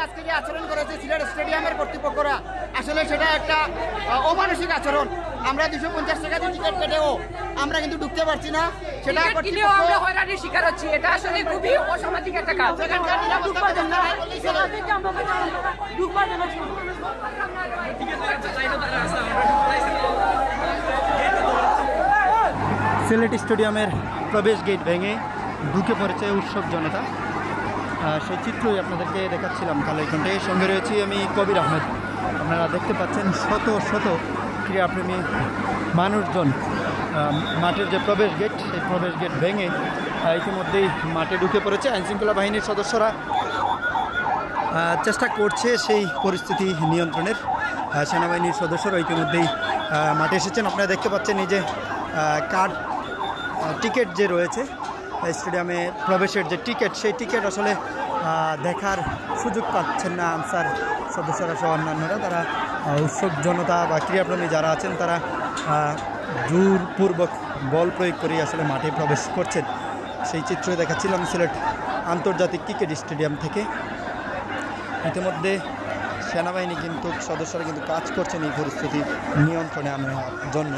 আজকে যে আচরণ করেছে সিলেট স্টেডিয়ামের কর্তৃপক্ষরা, আসলে সেটা একটা অমানসিক আচরণ। আমরা 250 টাকা দিয়ে টিকিট কেটেও আমরা কিন্তু ঢুকতে পারছি না, সেটা আমরা হয়রানির শিকার হচ্ছি। এটা আসলে খুবই অসামাজিক একটা কাজ। সিলেট স্টেডিয়ামের প্রবেশ গেট ভেঙে ঢুকে পড়েছে উৎসব জনতা, সেই চিত্রই আপনাদেরকে দেখাচ্ছিলাম কালের কণ্ঠে। সঙ্গে রয়েছি আমি কবির আহমেদ। আপনারা দেখতে পাচ্ছেন শত শত ক্রীড়াপ্রেমী মানুষজন মাঠের যে প্রবেশ গেট, সেই প্রবেশ গেট ভেঙে ইতিমধ্যেই মাঠে ঢুকে পড়েছে। আইনশৃঙ্খলা বাহিনীর সদস্যরা চেষ্টা করছে সেই পরিস্থিতি নিয়ন্ত্রণের। সেনাবাহিনীর সদস্যরা ইতিমধ্যেই মাঠে এসেছেন। আপনারা দেখতে পাচ্ছেন এই যে কার্ড টিকিট যে রয়েছে স্টেডিয়ামে প্রবেশের যে টিকিট, সেই টিকিট আসলে দেখার সুযোগ পাচ্ছেন না আনসার সদস্যরা সহ অন্যান্যরা। তারা উৎসুক জনতা বা ক্রীড়াপ্রেমী যারা আছেন তারা জোরপূর্বক বল প্রয়োগ করে আসলে মাঠে প্রবেশ করছেন। সেই চিত্র দেখাচ্ছিলাম সিলেট আন্তর্জাতিক ক্রিকেট স্টেডিয়াম থেকে। ইতিমধ্যে সেনাবাহিনী কিন্তু সদস্যরা কিন্তু কাজ করছেন এই পরিস্থিতি নিয়ন্ত্রণে আনার জন্য।